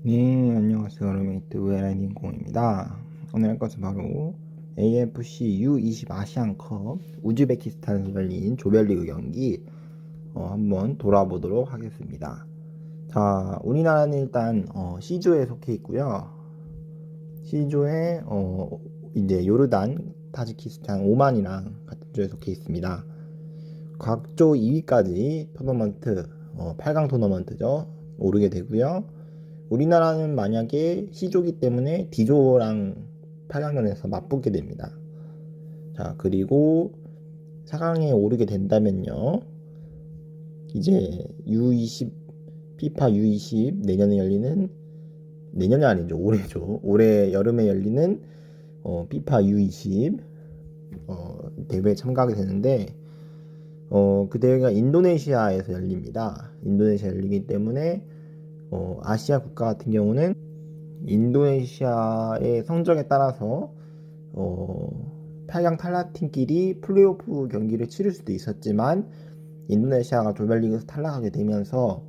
네, 안녕하세요. 룸메이트 우에라이딩 공입니다. 오늘 할 것은 바로 AFC U20 아시안컵 우즈베키스탄에서 열린 조별리그 경기 한번 돌아보도록 하겠습니다. 자, 우리나라는 일단 C조에 속해 있고요. C조에 이제 요르단, 타지키스탄, 오만이랑 같은 조에 속해 있습니다. 각 조 2위까지 토너먼트, 8강 토너먼트죠. 오르게 되고요. 우리나라는 만약에 C조기 때문에 D조랑 8강전에서 맞붙게 됩니다. 자, 그리고 4강에 오르게 된다면요. 이제 U20, 피파 U20 내년이 아니죠. 올해죠. 올해 여름에 열리는 피파 U20 대회에 참가하게 되는데 그 대회가 인도네시아에서 열립니다. 인도네시아 열리기 때문에 아시아 국가 같은 경우는 인도네시아의 성적에 따라서 8강 탈락팀끼리 플레이오프 경기를 치를 수도 있었지만 인도네시아가 조별리그에서 탈락하게 되면서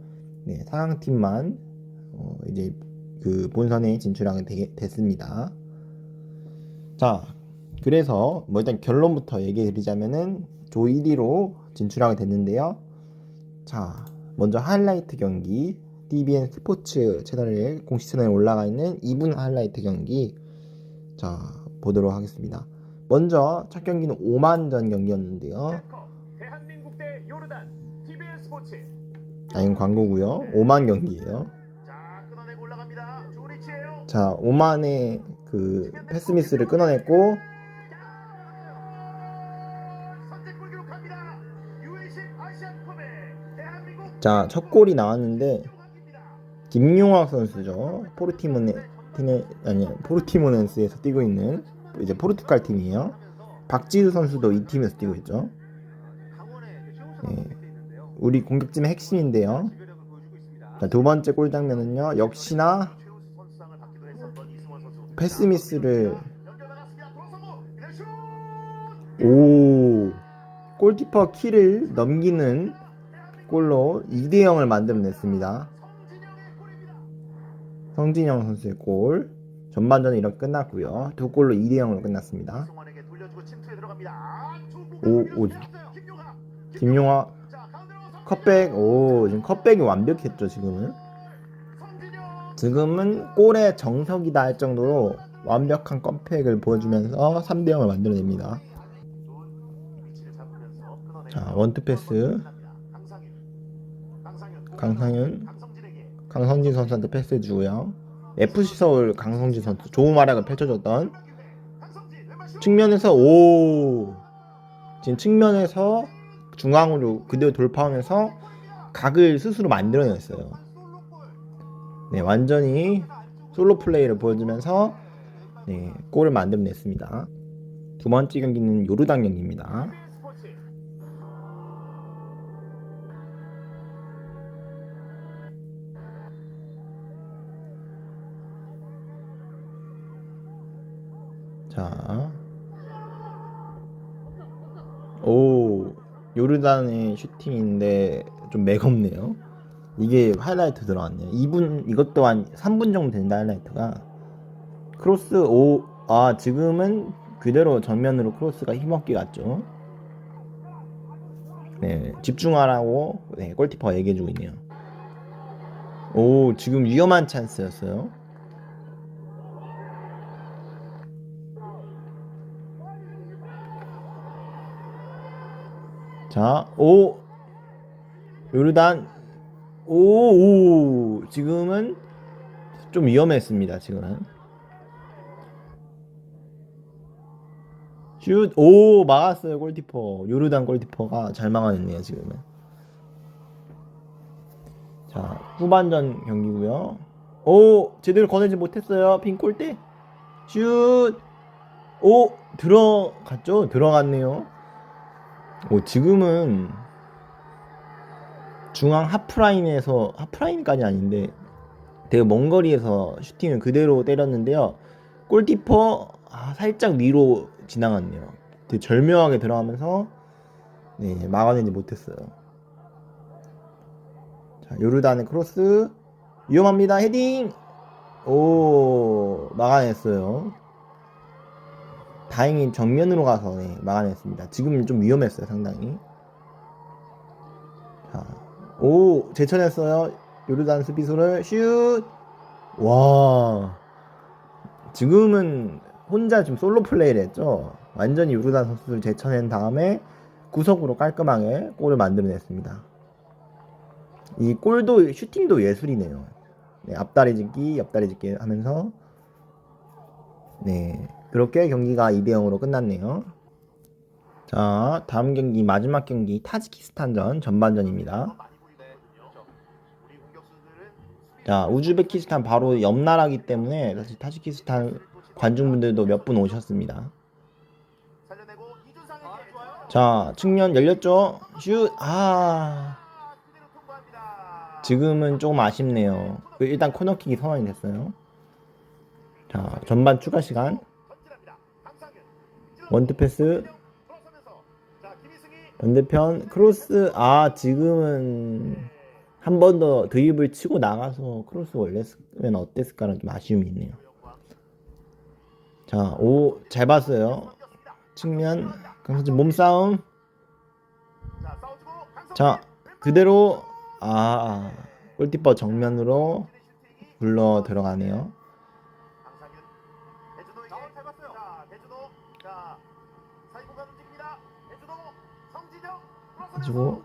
4강 팀만 이제 그 본선에 진출하게 됐습니다. 자, 그래서 일단 결론부터 얘기해 드리자면은 조 1위로 진출하게 됐는데요. 자, 먼저 하이라이트 경기 TVN 스포츠 채널에 공식 채널에 올라가 있는 2분 하이라이트 경기 자 보도록 하겠습니다. 먼저 첫 경기는 오만전 경기였는데요. 대한민국 대 요르단 TVN 스포츠. 이건 광고고요. 오만 경기예요. 자, 오만의 그 패스미스를 끊어냈고 자, 첫 골이 나왔는데 김용학 선수죠. 포르티모넨스에서 뛰고 있는 이제 포르투갈 팀이에요. 박지수 선수도 이 팀에서 뛰고 있죠. 네. 우리 공격진의 핵심인데요. 자, 두 번째 골 장면은요. 역시나 패스미스를 골키퍼 키를 넘기는 골로 2대0을 만들어냈습니다. 성진영 선수의 골. 전반전은 이렇게 끝났고요. 두 골로 2대0으로 끝났습니다. 김용화 컷백. 지금 컷백이 완벽했죠. 지금은 골의 정석이다 할 정도로 완벽한 컷백을 보여주면서 3대0을 만들어냅니다. 자, 원투 패스. 강성진 선수한테 패스 해주고요. FC 서울 강성진 선수 좋은 활약을 펼쳐줬던 측면에서 지금 측면에서 중앙으로 그대로 돌파하면서 각을 스스로 만들어냈어요. 네, 완전히 솔로 플레이를 보여주면서 골을 만들어냈습니다. 두 번째 경기는 요르단 경기입니다. 자, 요르단의 슈팅인데 좀 매겁네요. 이게 하이라이트 들어왔네요. 2분, 이것 또한 3분 정도 된다, 하이라이트가. 크로스, 지금은 그대로 정면으로 크로스가 힘없게 갔죠. 네, 집중하라고, 골키퍼가 얘기해주고 있네요. 지금 위험한 찬스였어요. 자, 요르단, 지금은 좀 위험했습니다, 지금은. 슛, 막았어요, 골키퍼. 요르단 골키퍼가 잘 막아냈네요, 지금은. 자, 후반전 경기고요. 제대로 거내지 못했어요. 빈 골대. 슛. 들어갔죠? 들어갔네요. 지금은 중앙 하프라인까지 아닌데 되게 먼 거리에서 슈팅을 그대로 때렸는데요. 골키퍼 살짝 위로 지나갔네요. 되게 절묘하게 들어가면서 막아내지 못했어요. 자, 요르단의 크로스 위험합니다. 헤딩. 오, 막아냈어요. 다행히 정면으로 가서 네, 막아냈습니다. 지금 좀 위험했어요, 상당히. 자, 오, 제쳐냈어요. 요르단 수비수를 슛. 와, 지금은 혼자 지금 솔로 플레이를 했죠. 완전히 요르단 선수를 제쳐낸 다음에 구석으로 깔끔하게 골을 만들어냈습니다. 이 골도 슈팅도 예술이네요. 네, 앞다리 짚기, 옆다리 짚기 하면서 네, 그렇게 경기가 2대 0으로 끝났네요. 자, 다음 경기 마지막 경기 타지키스탄전 전반전입니다. 자, 우즈베키스탄 바로 옆 나라기 때문에 사실 타지키스탄 관중분들도 몇 분 오셨습니다. 자, 측면 열렸죠? 슛! 지금은 조금 아쉽네요. 일단 코너킥이 선언이 됐어요. 자, 전반 추가 시간. 원투 패스. 반대편 크로스. 지금은 한 번 더 드립을 치고 나가서 크로스 올렸으면 어땠을까라는 좀 아쉬움이 있네요. 자, 오, 잘 봤어요. 측면 강선진 몸싸움. 자, 그대로 골키퍼 정면으로 굴러 들어가네요. 가지고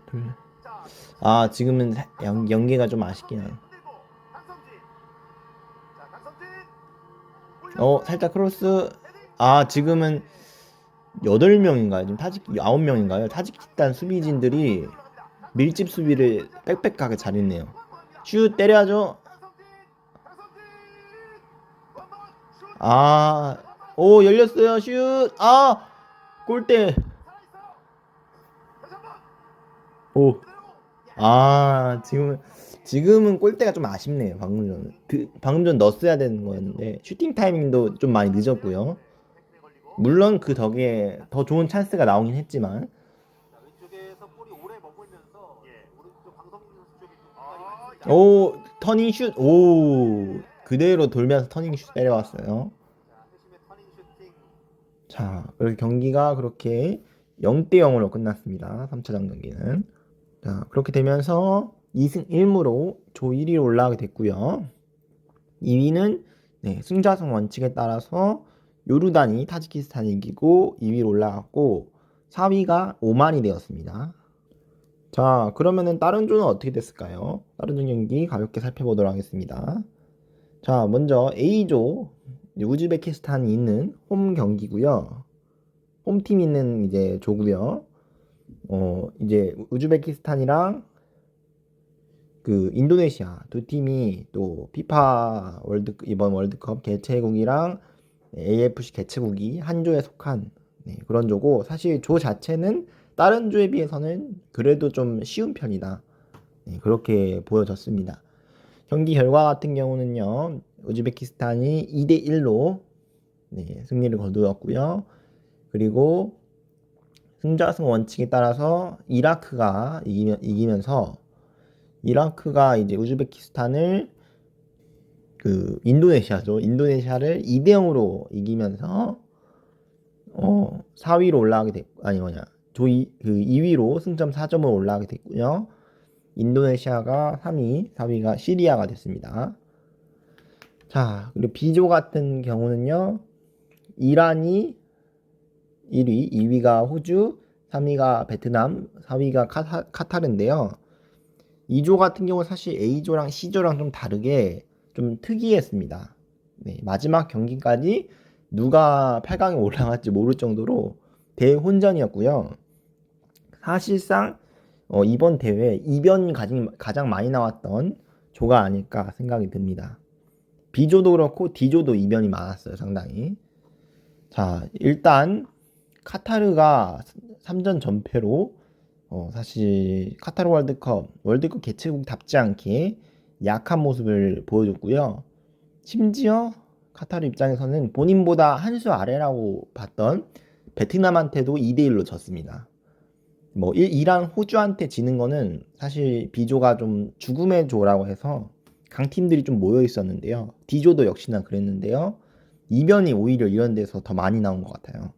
지금은 연계가 좀 아쉽긴 해요. 살짝 크로스. 지금은 8명인가요? 지금 9명인가요? 타지키스탄 수비진들이 밀집 수비를 빽빽하게 잘했네요. 슛 때려야죠. 오, 열렸어요. 슛. 골대. 오. 지금은 골대가 좀 아쉽네요. 방금 전 넣었어야 되는 거였는데 슈팅 타이밍도 좀 많이 늦었고요. 물론 그 덕에 더 좋은 찬스가 나오긴 했지만 오, 터닝 슛. 오, 그대로 돌면서 터닝 슛 때려왔어요. 자, 그렇게 경기가 그렇게 0대 0으로 끝났습니다. 3차전 경기는. 자, 그렇게 되면서 2승 1무로 조 1위로 올라가게 됐고요. 2위는 승자승 원칙에 따라서 요르단이 타지키스탄이 이기고 2위로 올라갔고 4위가 오만이 되었습니다. 자, 그러면은 다른 조는 어떻게 됐을까요? 다른 조 경기 가볍게 살펴보도록 하겠습니다. 자, 먼저 A조 우즈베키스탄이 있는 홈 경기고요. 홈팀 있는 이제 조고요. 이제 우즈베키스탄이랑 그 인도네시아 두 팀이 또 피파 이번 월드컵 개최국이랑 AFC 개최국이 한 조에 속한 그런 조고, 사실 조 자체는 다른 조에 비해서는 그래도 좀 쉬운 편이다. 그렇게 보여졌습니다. 경기 결과 같은 경우는요, 우즈베키스탄이 2대 1로 승리를 거두었고요. 그리고 승자승 원칙에 따라서 이라크가 이기면서 이라크가 이제 우즈베키스탄을 인도네시아를 2대 0으로 이기면서 4위로 올라가게 됐고, 2위로 승점 4점으로 올라가게 됐고요. 인도네시아가 3위, 4위가 시리아가 됐습니다. 자, 그리고 B조 같은 경우는요, 이란이 1위, 2위가 호주, 3위가 베트남, 4위가 카타르인데요. 2조 같은 경우 사실 A조랑 C조랑 좀 다르게 좀 특이했습니다. 마지막 경기까지 누가 8강에 올라갈지 모를 정도로 대혼전이었고요. 사실상 이번 대회 이변이 가장 많이 나왔던 조가 아닐까 생각이 듭니다. B조도 그렇고 D조도 이변이 많았어요, 상당히. 자, 일단 카타르가 3전 전패로 사실 카타르 월드컵 개최국답지 않게 약한 모습을 보여줬고요. 심지어 카타르 입장에서는 본인보다 한 수 아래라고 봤던 베트남한테도 2대 1로 졌습니다. 이란 호주한테 지는 거는 사실 B조가 좀 죽음의 조라고 해서 강팀들이 좀 모여 있었는데요. D조도 역시나 그랬는데요. 이변이 오히려 이런 데서 더 많이 나온 것 같아요.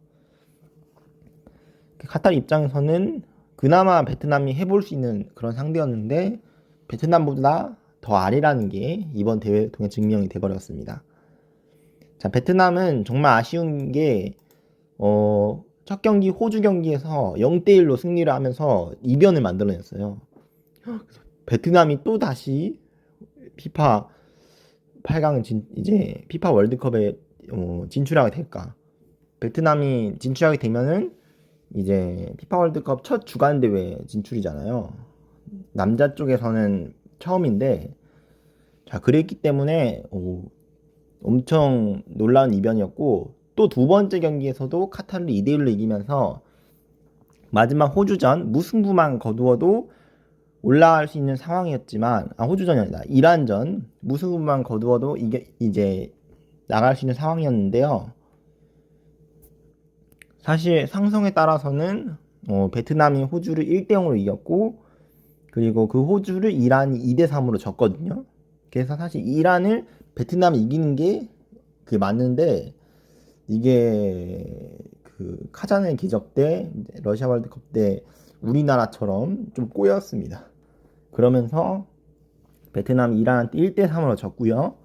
카타르 입장에서는 그나마 베트남이 해볼 수 있는 그런 상대였는데 베트남보다 더 아래라는 게 이번 대회 통해 증명이 돼버렸습니다. 자, 베트남은 정말 아쉬운 게 첫 경기 호주 경기에서 0대1로 승리를 하면서 이변을 만들어냈어요. 베트남이 또 다시 피파 8강 이제 피파 월드컵에 진출하게 될까? 베트남이 진출하게 되면은 이제 피파 월드컵 첫 주간 대회 진출이잖아요. 남자 쪽에서는 처음인데, 자, 그랬기 때문에 엄청 놀라운 이변이었고, 또 두 번째 경기에서도 카타르를 2대1로 이기면서 마지막 호주전 무승부만 거두어도 올라갈 수 있는 상황이었지만, 호주전이 아니다, 이란전 무승부만 거두어도 이게 이제 나갈 수 있는 상황이었는데요. 사실 상성에 따라서는 베트남이 호주를 1대0으로 이겼고, 그리고 그 호주를 이란이 2대3으로 졌거든요. 그래서 사실 이란을 베트남이 이기는 게 그게 맞는데, 이게 그 카자흐의 기적 때 러시아 월드컵 때 우리나라처럼 좀 꼬였습니다. 그러면서 베트남이 이란한테 1대3으로 졌고요.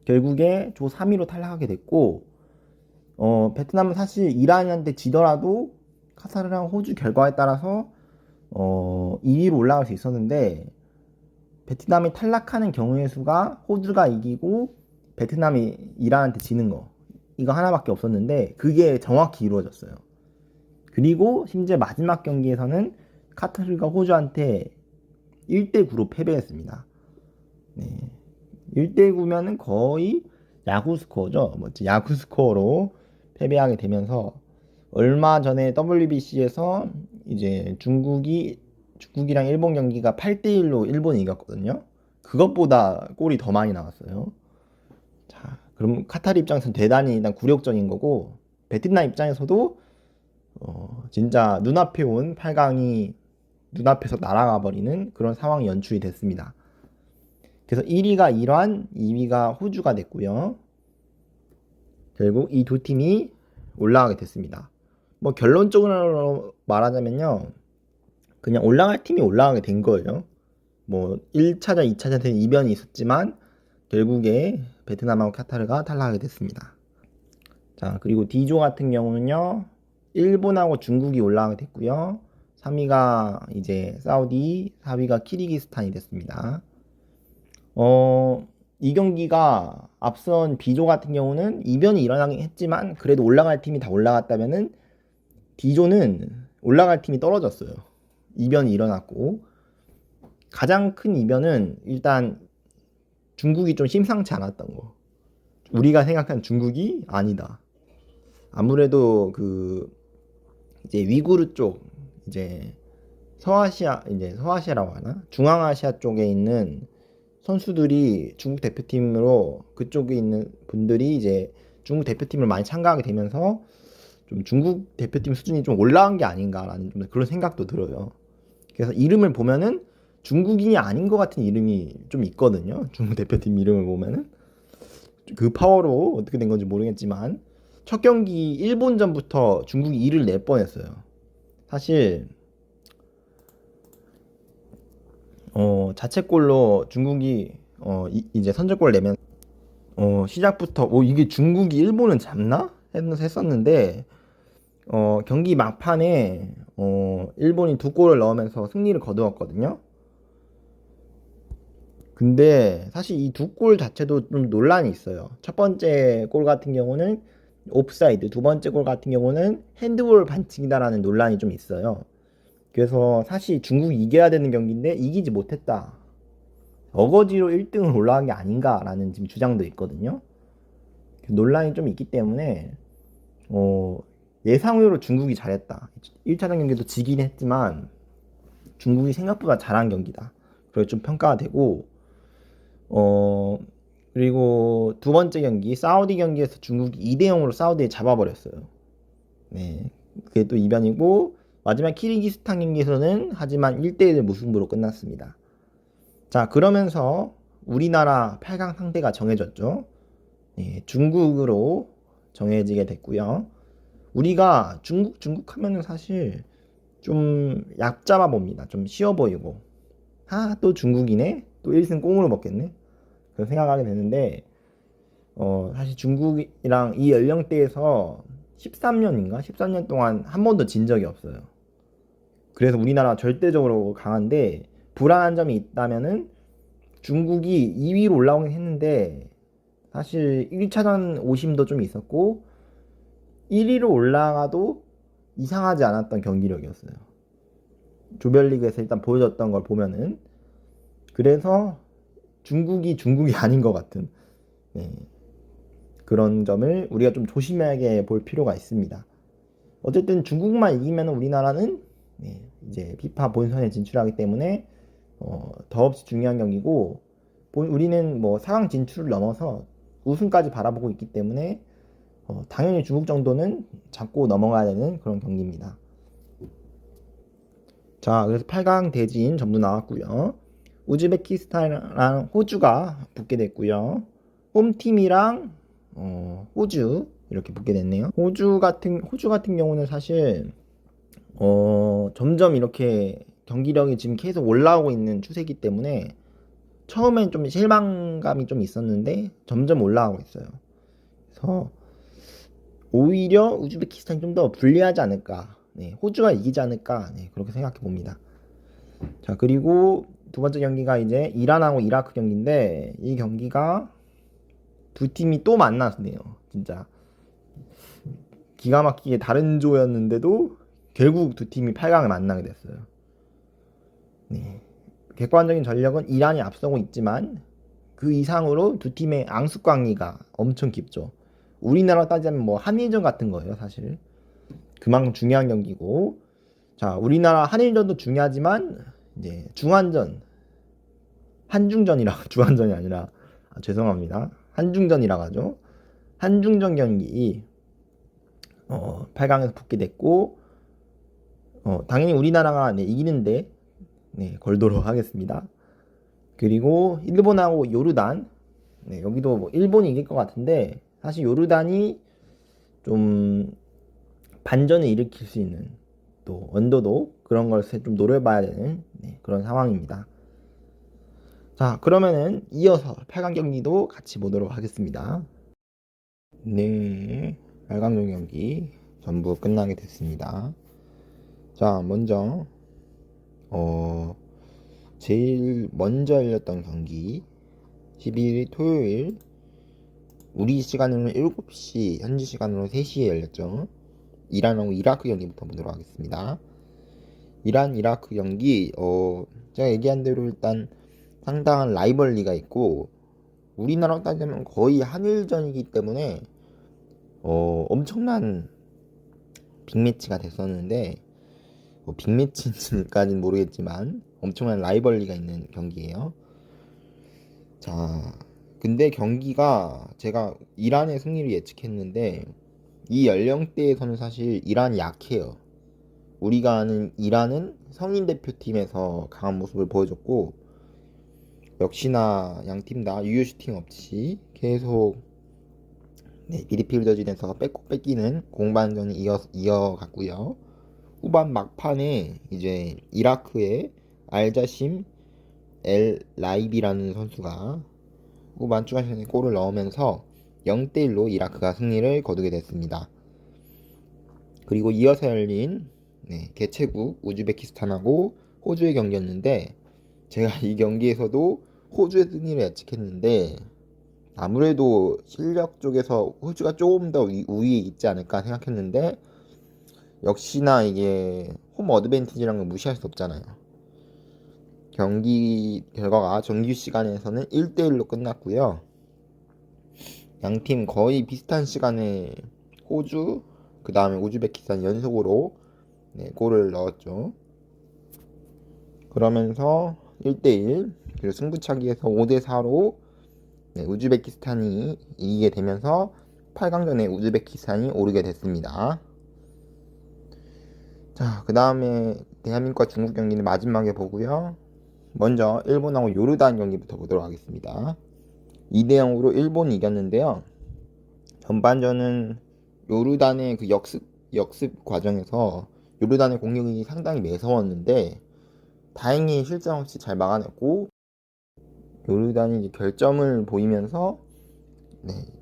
결국에 조 3위로 탈락하게 됐고, 베트남은 사실 이란한테 지더라도 카타르랑 호주 결과에 따라서 2위로 올라갈 수 있었는데, 베트남이 탈락하는 경우의 수가 호주가 이기고 베트남이 이란한테 지는 거, 이거 하나밖에 없었는데 그게 정확히 이루어졌어요. 그리고 심지어 마지막 경기에서는 카타르가 호주한테 1대9로 패배했습니다. 네. 1대9면은 거의 야구 스코어죠. 야구 스코어로 패배하게 되면서, 얼마 전에 WBC에서 이제 중국이랑 일본 경기가 8대1로 일본이 이겼거든요. 그것보다 골이 더 많이 나왔어요. 자, 그럼 카타르 입장에서는 대단히 일단 굴욕적인 거고, 베트남 입장에서도 진짜 눈앞에 온 8강이 눈앞에서 날아가 버리는 그런 상황이 연출이 됐습니다. 그래서 1위가 이란, 2위가 호주가 됐고요. 결국 이 두 팀이 올라가게 됐습니다. 뭐 결론적으로 말하자면요, 그냥 올라갈 팀이 올라가게 된 거예요. 뭐 1차전, 2차전에는 이변이 있었지만 결국에 베트남하고 카타르가 탈락하게 됐습니다. 자, 그리고 D조 같은 경우는요, 일본하고 중국이 올라가게 됐고요. 3위가 이제 사우디, 4위가 키르기스탄이 됐습니다. 이 경기가 앞선 B조 같은 경우는 이변이 일어나긴 했지만 그래도 올라갈 팀이 다 올라갔다면은 D조는 올라갈 팀이 떨어졌어요. 이변이 일어났고, 가장 큰 이변은 일단 중국이 좀 심상치 않았던 거. 우리가 생각한 중국이 아니다. 아무래도 그 이제 위구르 쪽, 이제 서아시아라고 하나? 중앙아시아 쪽에 있는 선수들이 중국 대표팀으로, 그쪽에 있는 분들이 이제 중국 대표팀을 많이 참가하게 되면서 좀 중국 대표팀 수준이 좀 올라간 게 아닌가라는 좀 그런 생각도 들어요. 그래서 이름을 보면은 중국인이 아닌 것 같은 이름이 좀 있거든요. 중국 대표팀 이름을 보면은 그 파워로 어떻게 된 건지 모르겠지만 첫 경기 일본전부터 중국이 2를 낼 뻔했어요. 사실 자책골로 중국이 이제 선제골 내면 시작부터 이게 중국이 일본은 잡나? 했었는데 경기 막판에 일본이 2골을 넣으면서 승리를 거두었거든요. 근데 사실 이 2골 자체도 좀 논란이 있어요. 첫 번째 골 같은 경우는 옵사이드, 두 번째 골 같은 경우는 핸드볼 반칙이다라는 논란이 좀 있어요. 그래서 사실 중국이 이겨야 되는 경기인데 이기지 못했다, 어거지로 1등을 올라간 게 아닌가라는 지금 주장도 있거든요. 논란이 좀 있기 때문에 예상외로 중국이 잘했다. 1차전 경기도 지긴 했지만 중국이 생각보다 잘한 경기다, 그렇게 좀 평가가 되고, 그리고 두 번째 경기 사우디 경기에서 중국이 2대0으로 사우디에 잡아버렸어요. 네, 그게 또 이변이고, 마지막 키르기스탄 경기에서는 하지만 1대1 무승부로 끝났습니다. 자, 그러면서 우리나라 8강 상대가 정해졌죠. 네, 중국으로 정해지게 됐고요. 우리가 중국 하면은 사실 좀 얕잡아 봅니다. 좀 쉬워 보이고. 또 중국이네? 또 1승 꽁으로 먹겠네? 그런 생각하게 되는데, 사실 중국이랑 이 연령대에서 13년인가? 13년 동안 한 번도 진 적이 없어요. 그래서 우리나라 절대적으로 강한데, 불안한 점이 있다면은 중국이 2위로 올라오긴 했는데, 사실 1차전 오심도 좀 있었고, 1위로 올라가도 이상하지 않았던 경기력이었어요. 조별리그에서 일단 보여줬던 걸 보면은. 그래서 중국이 아닌 것 같은, 네, 그런 점을 우리가 좀 조심하게 볼 필요가 있습니다. 어쨌든 중국만 이기면 우리나라는, 네, 이제 피파 본선에 진출하기 때문에 더없이 중요한 경기고, 우리는 뭐 4강 진출을 넘어서 우승까지 바라보고 있기 때문에 당연히 중국 정도는 잡고 넘어가야 되는 그런 경기입니다. 자, 그래서 8강 대진 전부 나왔고요. 우즈베키스탄이랑 호주가 붙게 됐고요. 홈팀이랑 호주 이렇게 붙게 됐네요. 호주 같은 경우는 사실 점점 이렇게 경기력이 지금 계속 올라오고 있는 추세이기 때문에 처음엔 좀 실망감이 좀 있었는데 점점 올라가고 있어요. 그래서 오히려 우즈베키스탄이 좀 더 불리하지 않을까. 네, 호주가 이기지 않을까. 네, 그렇게 생각해 봅니다. 자, 그리고 두 번째 경기가 이제 이란하고 이라크 경기인데, 이 경기가 두 팀이 또 만났네요. 진짜 기가 막히게 다른 조였는데도 결국 두 팀이 8강을 만나게 됐어요. 네. 객관적인 전력은 이란이 앞서고 있지만 그 이상으로 두 팀의 앙숙광리가 엄청 깊죠. 우리나라 따지면 뭐 한일전 같은 거예요, 사실. 그만큼 중요한 경기고. 자, 우리나라 한일전도 중요하지만 이제 중한전, 한중전이라 중한전이 아니라 죄송합니다. 한중전이라 하죠. 한중전 경기 8강에서 붙게 됐고, 당연히 우리나라가 이기는데 걸도록 하겠습니다. 그리고 일본하고 요르단, 여기도 뭐 일본이 이길 것 같은데 사실 요르단이 좀 반전을 일으킬 수 있는 또 언더도 그런 걸 좀 노려봐야 되는 그런 상황입니다. 자, 그러면은 이어서 8강 경기도 같이 보도록 하겠습니다. 네, 8강전 경기 전부 끝나게 됐습니다. 자, 먼저 제일 먼저 열렸던 경기 12일 토요일 우리 시간으로 7시, 현지 시간으로 3시에 열렸죠. 이란하고 이라크 경기부터 보도록 하겠습니다. 이란 이라크 경기 제가 얘기한 대로 일단 상당한 라이벌리가 있고 우리나라로 따지면 거의 한일전이기 때문에 엄청난 빅매치가 됐었는데 빅매치까지는 모르겠지만 엄청난 라이벌리가 있는 경기예요. 자, 근데 경기가 제가 이란의 승리를 예측했는데 이 연령대에서는 사실 이란이 약해요. 우리가 아는 이란은 성인 대표팀에서 강한 모습을 보여줬고 역시나 양 팀 다 유효 슈팅 없이 계속 미드필더진에서 뺏고 뺏기는 공방전이 이어갔고요. 후반 막판에 이제 이라크의 알자심 엘 라이비라는 선수가 후반 추가시간에 골을 넣으면서 0대1로 이라크가 승리를 거두게 됐습니다. 그리고 이어서 열린 개최국 우즈베키스탄하고 호주의 경기였는데 제가 이 경기에서도 호주의 승리를 예측했는데 아무래도 실력 쪽에서 호주가 조금 더 우위에 있지 않을까 생각했는데 역시나 이게 홈 어드밴티지라는 걸 무시할 수 없잖아요. 경기 결과가 정규 시간에서는 1대1로 끝났고요. 양팀 거의 비슷한 시간에 호주, 그 다음에 우즈베키스탄 연속으로 골을 넣었죠. 그러면서 1대1 그리고 승부차기에서 5대4로 우즈베키스탄이 이기게 되면서 8강전에 우즈베키스탄이 오르게 됐습니다. 자, 그 다음에 대한민국과 중국 경기는 마지막에 보고요. 먼저 일본하고 요르단 경기부터 보도록 하겠습니다. 2대 0으로 일본이 이겼는데요. 전반전은 요르단의 그 역습 과정에서 요르단의 공격이 상당히 매서웠는데 다행히 실점 없이 잘 막아냈고 요르단이 이제 결점을 보이면서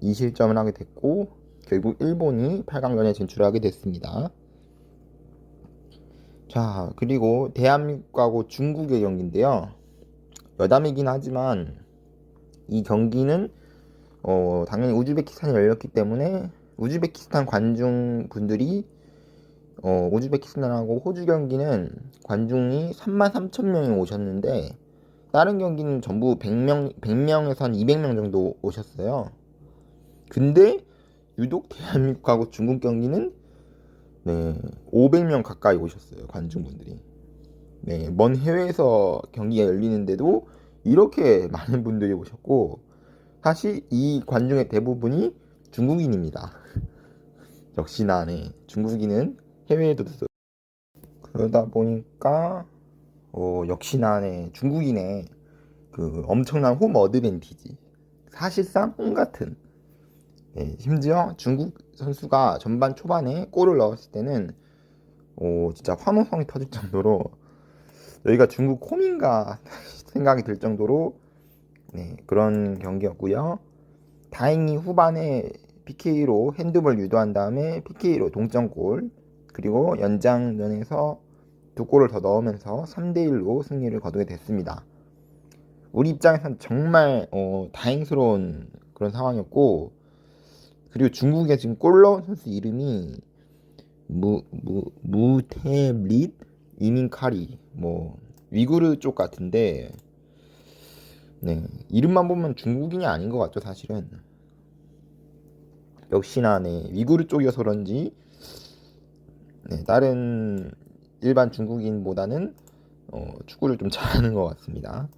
2실점을 하게 됐고 결국 일본이 8강전에 진출하게 됐습니다. 자, 그리고 대한민국하고 중국의 경기인데요. 여담이긴 하지만 이 경기는 당연히 우즈베키스탄이 열렸기 때문에 우즈베키스탄 관중 분들이 우즈베키스탄하고 호주 경기는 관중이 33,000명이 오셨는데 다른 경기는 전부 100명에서 한 200명 정도 오셨어요. 근데 유독 대한민국하고 중국 경기는 500명 가까이 오셨어요. 관중분들이. 먼 해외에서 경기가 열리는데도 이렇게 많은 분들이 오셨고 사실 이 관중의 대부분이 중국인입니다. 역시나 중국인은 해외에도 있어요. 그러다 보니까 역시나 중국인의 그 엄청난 홈 어드밴티지 사실상 홈 같은 심지어 중국 선수가 전반 초반에 골을 넣었을 때는 진짜 환호성이 터질 정도로 여기가 중국 홈인가 생각이 들 정도로 그런 경기였고요. 다행히 후반에 PK로 핸드볼 유도한 다음에 PK로 동점골 그리고 연장전에서 2골을 더 넣으면서 3대1로 승리를 거두게 됐습니다. 우리 입장에서는 정말 다행스러운 그런 상황이었고 그리고 중국에 지금 골 넣은 선수 이름이 무테릿 이민카리 뭐 위구르 쪽 같은데 이름만 보면 중국인이 아닌 것 같죠 사실은. 역시나 위구르 쪽이어서 그런지 다른 일반 중국인보다는 축구를 좀 잘하는 것 같습니다.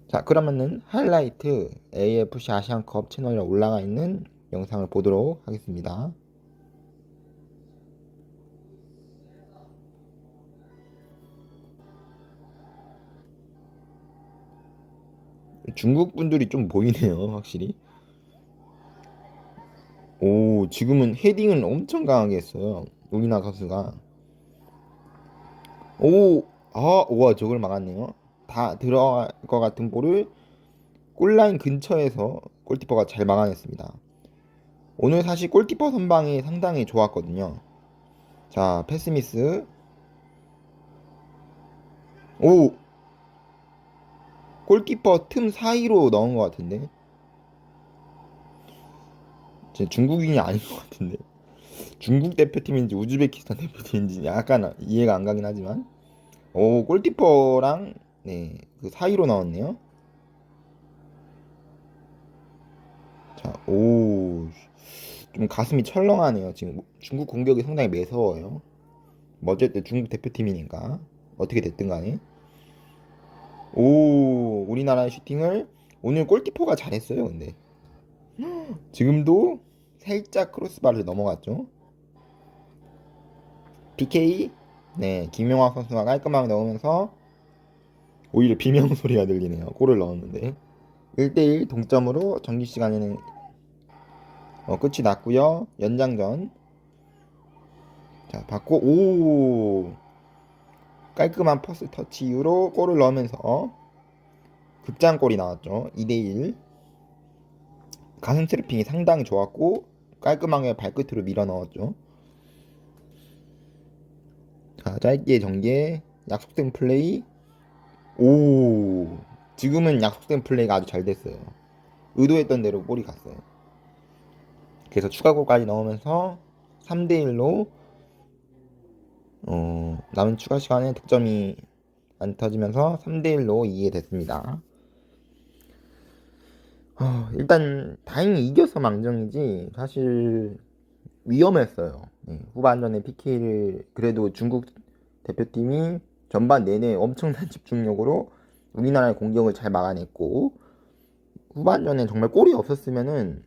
자, 그러면은 하이라이트 AFC 아시안컵 채널에 올라가 있는 영상을 보도록 하겠습니다. 중국 분들이 좀 보이네요, 확실히. 오, 지금은 헤딩을 엄청 강하게 했어요. 우리나라 선수가. 와, 저걸 막았네요. 다 들어갈 것 같은 볼을 골라인 근처에서 골키퍼가 잘 막아냈습니다. 오늘 사실 골키퍼 선방이 상당히 좋았거든요. 자, 패스미스. 오! 골키퍼 틈 사이로 넣은 것 같은데. 중국인이 아닌 것 같은데. 중국 대표팀인지 우즈베키스탄 대표팀인지 약간 이해가 안 가긴 하지만. 오, 골키퍼랑 그 사이로 나왔네요. 자, 좀 가슴이 철렁하네요. 지금 중국 공격이 상당히 매서워요. 뭐 어쨌든 중국 대표팀이니까 어떻게 됐든 간에. 우리나라의 슈팅을 오늘 골키퍼가 잘했어요. 근데 지금도 살짝 크로스바를 넘어갔죠. PK 김용학 선수가 깔끔하게 넣으면서 오히려 비명 소리가 들리네요. 골을 넣었는데 1대1 동점으로 정규 시간에는 끝이 났고요. 연장전 자 받고 깔끔한 퍼스 터치 이후로 골을 넣으면서 극장골이 나왔죠. 2대1 가슴 트래핑이 상당히 좋았고 깔끔하게 발끝으로 밀어 넣었죠. 자, 짧게 전개 약속된 플레이. 지금은 약속된 플레이가 아주 잘 됐어요. 의도했던 대로 볼이 갔어요. 그래서 추가골까지 넣으면서 3대1로 남은 추가 시간에 득점이 안 터지면서 3대1로 이기게 됐습니다. 일단 다행히 이겨서 망정이지 사실 위험했어요. 후반전에 PK를 그래도 중국 대표팀이 전반 내내 엄청난 집중력으로 우리나라의 공격을 잘 막아냈고 후반전에 정말 골이 없었으면은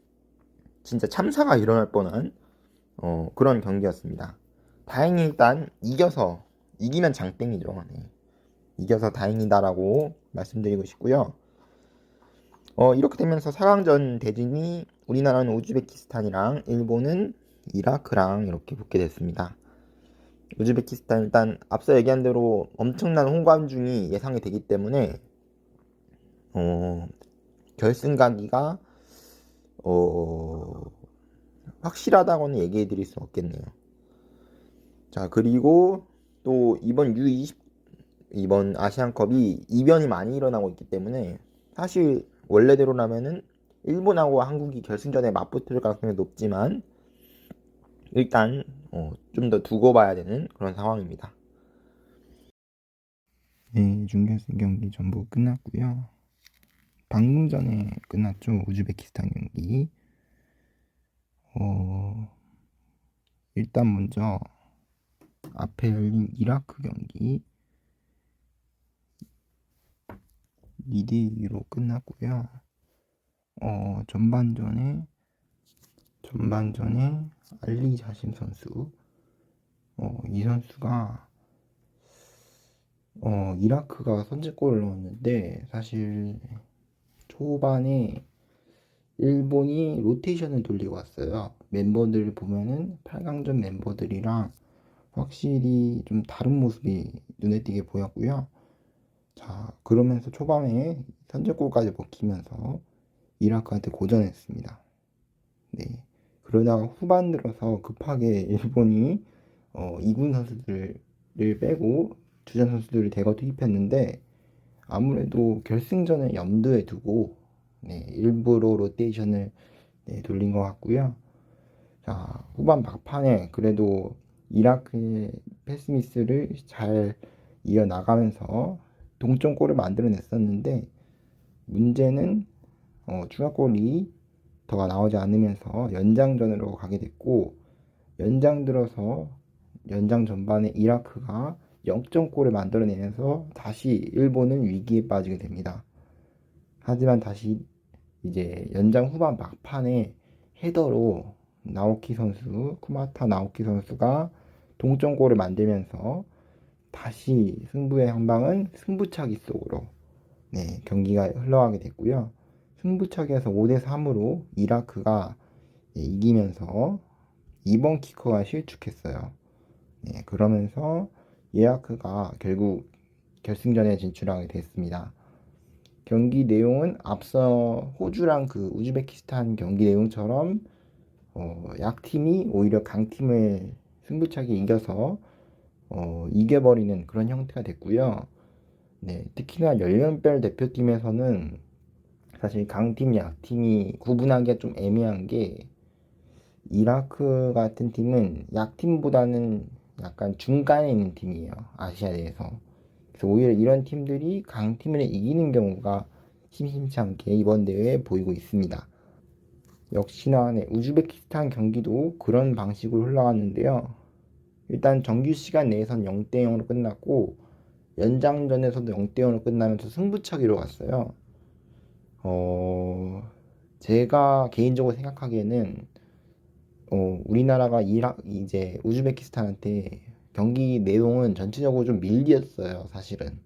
진짜 참사가 일어날 뻔한 그런 경기였습니다. 다행히 일단 이기면 장땡이죠. 이겨서 다행이다라고 말씀드리고 싶고요. 이렇게 되면서 4강전 대진이 우리나라는 우즈베키스탄이랑 일본은 이라크랑 이렇게 붙게 됐습니다. 우즈베키스탄 일단 앞서 얘기한 대로 엄청난 홍관중이 예상이 되기 때문에 결승 가기가 확실하다고는 얘기해 드릴 수 없겠네요. 자, 그리고 또 이번 아시안컵이 이변이 많이 일어나고 있기 때문에 사실 원래대로라면은 일본하고 한국이 결승전에 맞붙을 가능성이 높지만 일단 좀 더 두고 봐야 되는 그런 상황입니다. 네, 준결승 경기 전부 끝났고요. 방금 전에 끝났죠. 우즈베키스탄 경기. 일단 먼저 앞에 열린 이라크 경기 2대2로 끝났고요. 전반전에 알리 자심 선수 이 선수가 이라크가 선제골을 넣었는데 사실 초반에 일본이 로테이션을 돌리고 왔어요. 멤버들을 보면은 8강전 멤버들이랑 확실히 좀 다른 모습이 눈에 띄게 보였고요. 자, 그러면서 초반에 선제골까지 먹히면서 이라크한테 고전했습니다. 네. 그러다가 후반 들어서 급하게 일본이 2군 선수들을 빼고 주전 선수들을 대거 투입했는데 아무래도 결승전을 염두에 두고 일부러 로테이션을 돌린 것 같고요. 자, 후반 막판에 그래도 이라크의 패스미스를 잘 이어나가면서 동점골을 만들어냈었는데 문제는 추가골이 더 나오지 않으면서 연장전으로 가게 됐고 연장 들어서 연장 전반에 이라크가 0점골을 만들어내면서 다시 일본은 위기에 빠지게 됩니다. 하지만 다시 이제 연장 후반 막판에 헤더로 쿠마타 나오키 선수가 동점골을 만들면서 다시 승부의 향방은 승부차기 속으로 경기가 흘러가게 됐고요. 승부차기에서 5대3으로 이라크가 이기면서 2번 키커가 실축했어요. 그러면서 이라크가 결국 결승전에 진출하게 됐습니다. 경기 내용은 앞서 호주랑 그 우즈베키스탄 경기 내용처럼 약팀이 오히려 강팀을 승부차기 이겨서 이겨버리는 그런 형태가 됐고요. 특히나 연령별 대표팀에서는 사실 강팀, 약팀이 구분하기가 좀 애매한 게 이라크 같은 팀은 약팀보다는 약간 중간에 있는 팀이에요. 아시아에서. 그래서 오히려 이런 팀들이 강팀을 이기는 경우가 심심치 않게 이번 대회에 보이고 있습니다. 역시나 우즈베키스탄 경기도 그런 방식으로 흘러갔는데요. 일단 정규 시간 내에선 0대0으로 끝났고 연장전에서도 0대0으로 끝나면서 승부차기로 갔어요. 제가 개인적으로 생각하기에는 우리나라가 이제 우즈베키스탄한테 경기 내용은 전체적으로 좀 밀렸어요, 사실은.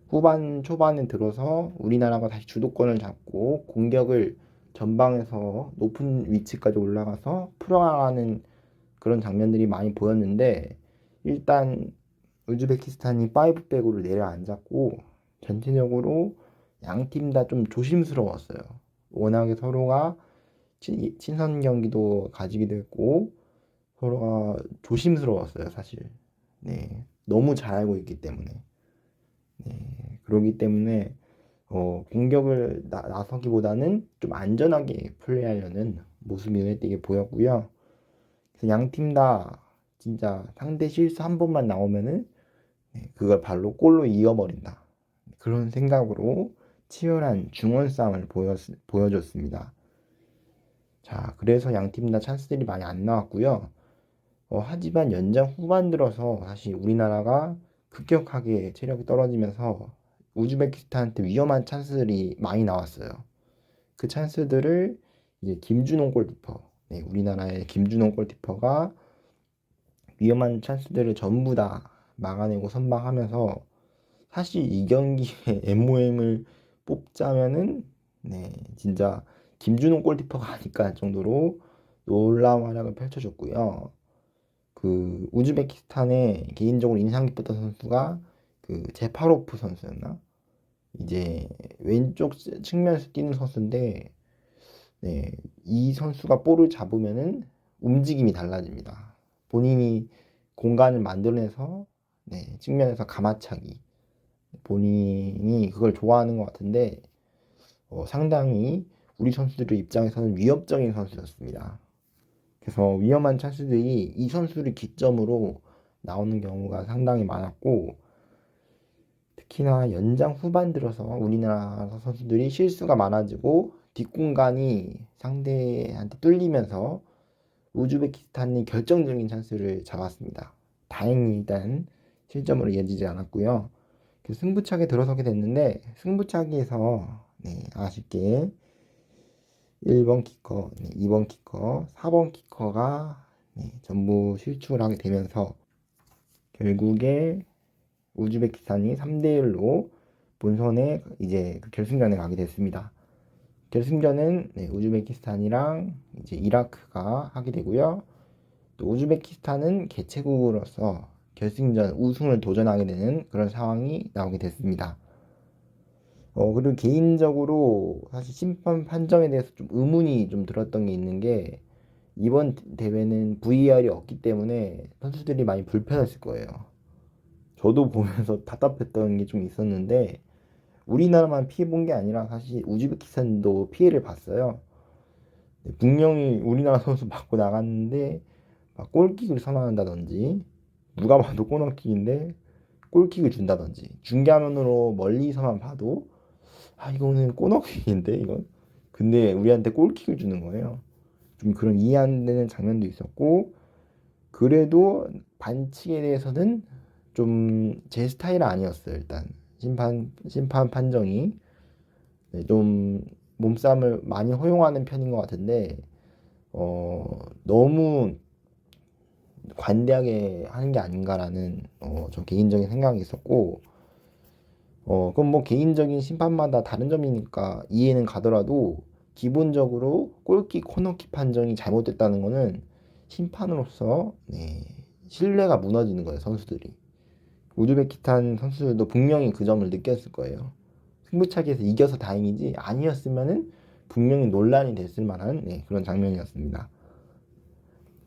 후반 초반에 들어서 우리나라가 다시 주도권을 잡고 공격을 전방에서 높은 위치까지 올라가서 풀어나가는 그런 장면들이 많이 보였는데 일단 우즈베키스탄이 5백으로 내려앉았고 전체적으로 양 팀 다 좀 조심스러웠어요. 워낙에 서로가 친선 경기도 가지기도 했고 서로가 조심스러웠어요, 사실. 너무 잘 알고 있기 때문에. 그러기 때문에 공격을 나서기보다는 좀 안전하게 플레이하려는 모습이 눈에 띄게 보였고요. 그래서 양 팀 다 진짜 상대 실수 한 번만 나오면은 그걸 발로 골로 이어버린다. 그런 생각으로 치열한 중원 싸움을 보여줬습니다. 자, 그래서 양 팀 다 찬스들이 많이 안 나왔고요. 하지만 연장 후반 들어서 사실 우리나라가 급격하게 체력이 떨어지면서 우즈베키스탄한테 위험한 찬스들이 많이 나왔어요. 그 찬스들을 이제 김준호 골키퍼, 우리나라의 김준호 골키퍼가 위험한 찬스들을 전부 다 막아내고 선방하면서 사실 이 경기에 MOM을 뽑자면은 네, 진짜 김준호 골키퍼가 아닐까 할 정도로 놀라운 활약을 펼쳐줬고요. 그 우즈베키스탄에 개인적으로 인상 깊었던 선수가 그 제파로프 선수였나? 이제 왼쪽 측면에서 뛰는 선수인데 네, 이 선수가 볼을 잡으면은 움직임이 달라집니다. 본인이 공간을 만들어내서 네, 측면에서 가마차기. 본인이 그걸 좋아하는 것 같은데 상당히 우리 선수들 입장에서는 위협적인 선수였습니다. 그래서 위험한 찬스들이 이 선수를 기점으로 나오는 경우가 상당히 많았고 특히나 연장 후반 들어서 우리나라 선수들이 실수가 많아지고 뒷공간이 상대한테 뚫리면서 우즈베키스탄이 결정적인 찬스를 잡았습니다. 다행히 일단 실점으로 이어지지 않았고요. 승부차기에 들어서게 됐는데 승부차기에서 네, 아쉽게 1번 키커, 네, 2번 키커, 4번 키커가 네, 전부 실축을 하게 되면서 결국에 우즈베키스탄이 3대1로 본선에 이제 그 결승전에 가게 됐습니다. 결승전은 네, 우즈베키스탄이랑 이제 이라크가 하게 되고요. 또 우즈베키스탄은 개최국으로서 결승전 우승을 도전하게 되는 그런 상황이 나오게 됐습니다. 그리고 개인적으로 사실 심판 판정에 대해서 좀 의문이 좀 들었던 게 있는 게 이번 대회는 VAR이 없기 때문에 선수들이 많이 불편했을 거예요. 저도 보면서 답답했던 게 좀 있었는데 우리나라만 피해 본 게 아니라 사실 우즈베키스탄도 피해를 봤어요. 분명히 우리나라 선수 맞고 나갔는데 막 골킥을 선언한다든지 누가 봐도 코너킥인데 골킥을 준다든지 중계화면으로 멀리서만 봐도 이거는 코너킥인데 이건 근데 우리한테 골킥을 주는 거예요. 좀 그런 이해 안 되는 장면도 있었고 그래도 반칙에 대해서는 좀 제 스타일은 아니었어요. 일단 심판 판정이 네, 좀 몸싸움을 많이 허용하는 편인 것 같은데 너무 관대하게 하는 게 아닌가라는 좀 개인적인 생각이 있었고 그럼 뭐 개인적인 심판마다 다른 점이니까 이해는 가더라도 기본적으로 골킥 코너킥 판정이 잘못됐다는 거는 심판으로서 네, 신뢰가 무너지는 거예요 선수들이. 우즈베키스탄 선수들도 분명히 그 점을 느꼈을 거예요. 승부차기에서 이겨서 다행이지 아니었으면은 분명히 논란이 됐을 만한 네, 그런 장면이었습니다.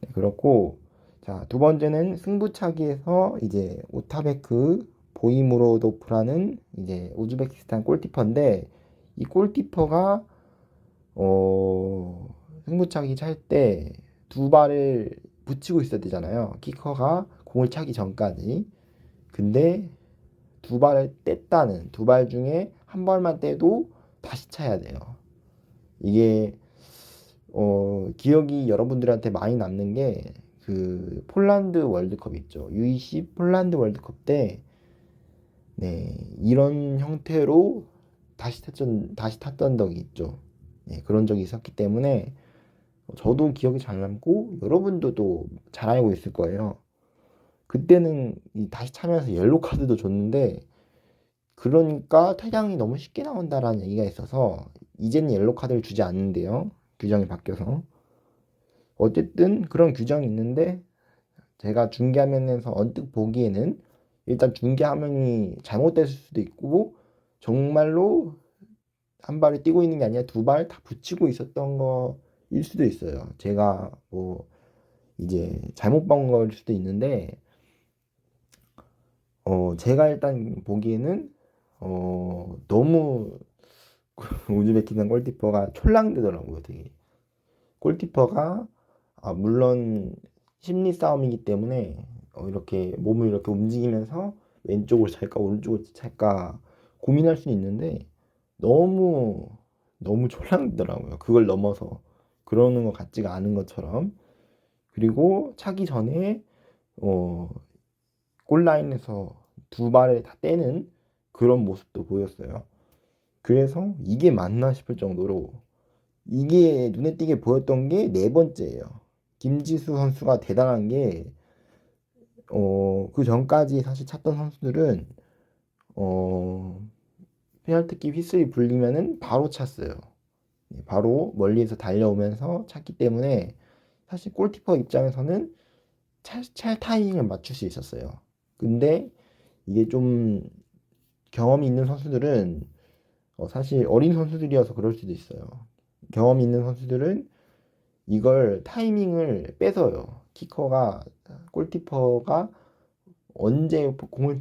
네, 그렇고 자, 두 번째는 승부차기에서 이제 오타베크 보이무로도프라는 이제 우즈베키스탄 골키퍼인데 이 골키퍼가 승부차기 찰 때 두 발을 붙이고 있어야 되잖아요. 키커가 공을 차기 전까지. 근데 두 발을 뗐다는 두 발 중에 한 발만 떼도 다시 차야 돼요. 이게 기억이 여러분들한테 많이 남는 게 그 폴란드 월드컵 있죠. U20 폴란드 월드컵 때 네, 이런 형태로 다시 탔던 적이 있죠. 네, 그런 적이 있었기 때문에 저도 기억이 잘 남고 여러분들도 잘 알고 있을 거예요. 그때는 다시 차면서 옐로 카드도 줬는데 그러니까 퇴장이 너무 쉽게 나온다라는 얘기가 있어서 이제는 옐로 카드를 주지 않는데요. 규정이 바뀌어서. 어쨌든 그런 규정이 있는데 제가 중계화면에서 언뜻 보기에는 일단 중계화면이 잘못됐을 수도 있고 정말로 한 발을 뛰고 있는 게 아니라 두 발 다 붙이고 있었던 거일 수도 있어요. 제가 뭐 이제 잘못 본 거일 수도 있는데 제가 일단 보기에는 너무 우즈베키스탄 골키퍼가 촐랑대더라고요. 되게 골키퍼가 물론 심리 싸움이기 때문에 이렇게 몸을 이렇게 움직이면서 왼쪽으로 찰까 오른쪽으로 찰까 고민할 수는 있는데 너무 너무 촐랑대더라고요. 그걸 넘어서 그러는 것 같지가 않은 것처럼 그리고 차기 전에 어, 골라인에서 두 발을 다 떼는 그런 모습도 보였어요. 그래서 이게 맞나 싶을 정도로 이게 눈에 띄게 보였던 게 네 번째예요. 김지수 선수가 대단한 게 그 전까지 사실 찾던 선수들은 페널티킥 휘슬이 불리면은 바로 찼어요. 바로 멀리에서 달려오면서 찼기 때문에 사실 골키퍼 입장에서는 찰 타이밍을 맞출 수 있었어요. 근데 이게 좀 경험이 있는 선수들은 사실 어린 선수들이어서 그럴 수도 있어요. 경험이 있는 선수들은 이걸 타이밍을 뺏어요. 골키퍼가 언제 공을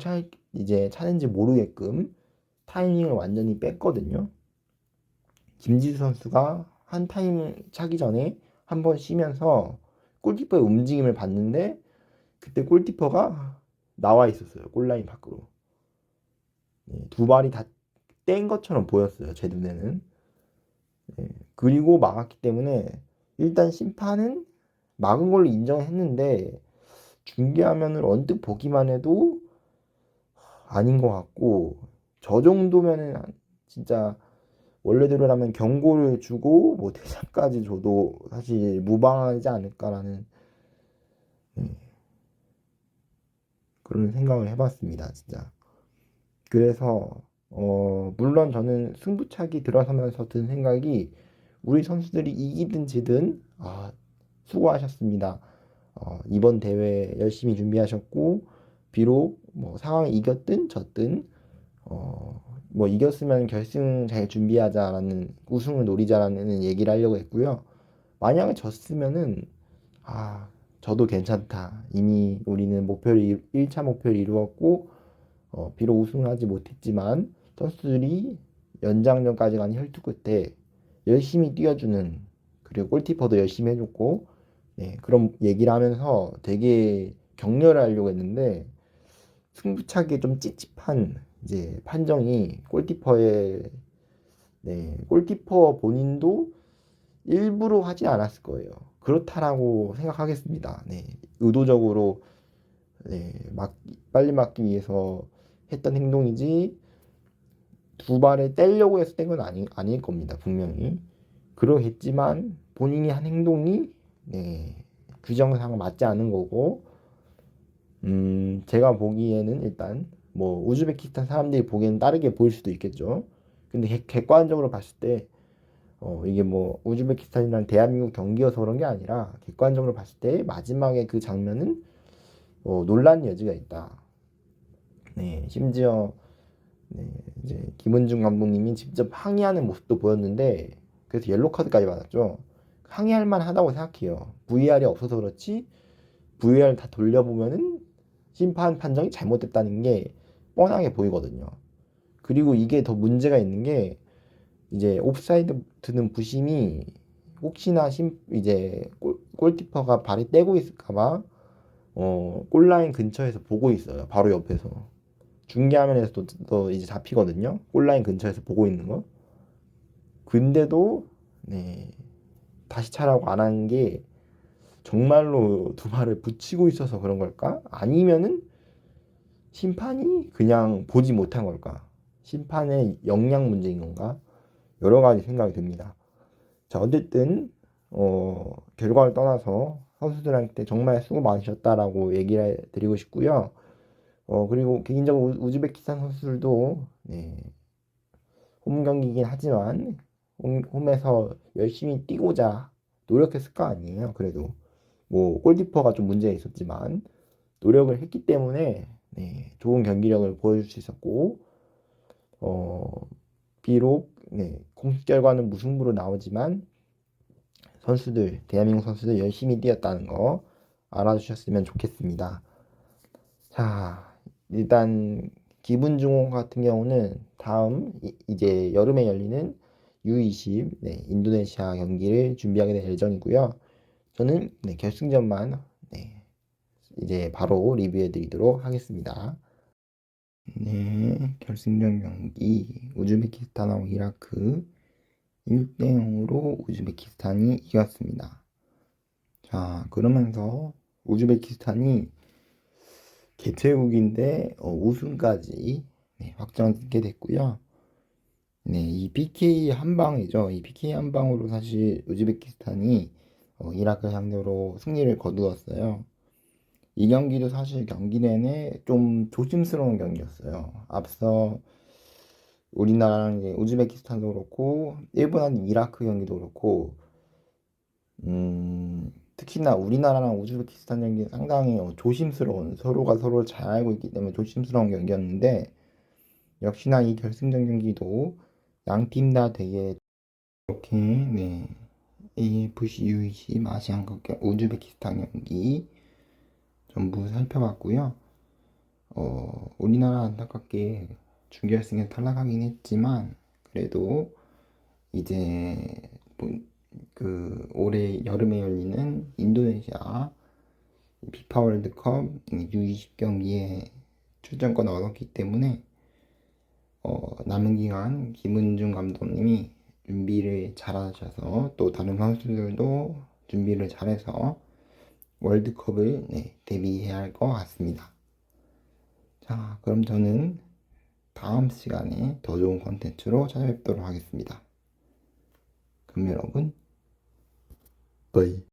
이제 차는지 모르게끔 타이밍을 완전히 뺐거든요. 김지수 선수가 한 타이밍 차기 전에 한 번 쉬면서 골키퍼의 움직임을 봤는데 그때 골키퍼가 나와 있었어요. 골라인 밖으로. 두 발이 다 뗀 것처럼 보였어요. 제 눈에는. 그리고 막았기 때문에 일단 심판은 막은 걸로 인정했는데 중계화면을 언뜻 보기만 해도 아닌 것 같고 저 정도면은 진짜 원래대로라면 경고를 주고 뭐 퇴장까지 줘도 사실 무방하지 않을까라는 그런 생각을 해봤습니다. 진짜. 그래서 물론 저는 승부차기 들어서면서 든 생각이 우리 선수들이 이기든 지든 수고하셨습니다. 이번 대회 열심히 준비하셨고 비록 뭐 상황이 이겼든 졌든 뭐 이겼으면 결승 잘 준비하자라는 우승을 노리자라는 얘기를 하려고 했고요. 만약에 졌으면은 저도 괜찮다. 이미 우리는 1차 목표를 이루었고 비록 우승을 하지 못했지만 선수들이 연장전까지 간 혈투 끝에 열심히 뛰어주는 그리고 골키퍼도 열심히 해줬고 그런 얘기를 하면서 되게 격려를 하려고 했는데 승부차기에 좀 찝찝한 이제 판정이 골키퍼 본인도 일부러 하지 않았을 거예요. 그렇다라고 생각하겠습니다. 의도적으로 빨리 막기 위해서 했던 행동이지 두 발을 떼려고 해서 뗀 건 아닐 겁니다. 분명히. 그러겠지만 본인이 한 행동이 규정상 맞지 않은 거고 제가 보기에는 일단 뭐 우즈베키스탄 사람들이 보기에는 다르게 보일 수도 있겠죠. 근데 객관적으로 봤을 때 이게 뭐 우즈베키스탄이랑 대한민국 경기여서 그런 게 아니라 객관적으로 봤을 때 마지막에 그 장면은 논란 여지가 있다. 심지어 이제 김은중 감독님이 직접 항의하는 모습도 보였는데 그래서 옐로 카드까지 받았죠. 항의할 만하다고 생각해요. VR이 없어서 그렇지 VR 다 돌려보면은 심판 판정이 잘못됐다는 게 뻔하게 보이거든요. 그리고 이게 더 문제가 있는 게 이제 옵사이드 드는 부심이 혹시나 이제 골키퍼가 발이 떼고 있을까봐 골라인 근처에서 보고 있어요. 바로 옆에서 중계화면에서도 이제 잡히거든요. 골라인 근처에서 보고 있는 거. 근데도 다시 차라고 안 한 게 정말로 두 발을 붙이고 있어서 그런 걸까? 아니면은 심판이 그냥 보지 못한 걸까? 심판의 역량 문제인 건가? 여러 가지 생각이 듭니다. 자, 어쨌든 결과를 떠나서 선수들한테 정말 수고 많으셨다라고 얘기를 드리고 싶고요. 그리고 개인적으로 우즈베키스탄 선수들도 홈 경기이긴 하지만 홈에서 열심히 뛰고자 노력했을 거 아니에요. 그래도 뭐 골키퍼가 좀 문제가 있었지만 노력을 했기 때문에 좋은 경기력을 보여줄 수 있었고 비록 공식 결과는 무승부로 나오지만 대한민국 선수들 열심히 뛰었다는 거 알아주셨으면 좋겠습니다. 자, 일단 기분중공 같은 경우는 다음 이제 여름에 열리는 U20 인도네시아 경기를 준비하게 될 예정이고요. 저는 결승전만 이제 바로 리뷰해 드리도록 하겠습니다. 결승전 경기 우즈베키스탄하고 이라크 1대 0으로 우즈베키스탄이 이겼습니다. 자, 그러면서 우즈베키스탄이 개최국인데 우승까지 확정짓게 됐고요. 이 PK 한 방이죠. 이 PK 한 방으로 사실 우즈베키스탄이 이라크 상대로 승리를 거두었어요. 이 경기도 사실 경기 내내 좀 조심스러운 경기였어요. 앞서 우리나라랑 이제 우즈베키스탄도 그렇고 일본하고 이라크 경기도 그렇고 특히나 우리나라랑 우즈베키스탄 경기는 상당히 조심스러운 서로가 서로를 잘 알고 있기 때문에 조심스러운 경기였는데 역시나 이 결승전 경기도 양 팀 다 되게 이렇게 네 AFC U20 아시안컵 우즈베키스탄 경기 전부 살펴봤고요. 우리나라 안타깝게 준결승에 탈락하긴 했지만 그래도 이제 그 올해 여름에 열리는 인도네시아 피파 월드컵 U20 경기에 출전권 얻었기 때문에 남은 기간 김은중 감독님이 준비를 잘하셔서 또 다른 선수들도 준비를 잘해서 월드컵을 대비해야 할 것 같습니다. 자, 그럼 저는 다음 시간에 더 좋은 컨텐츠로 찾아뵙도록 하겠습니다. 그럼 여러분, 바이.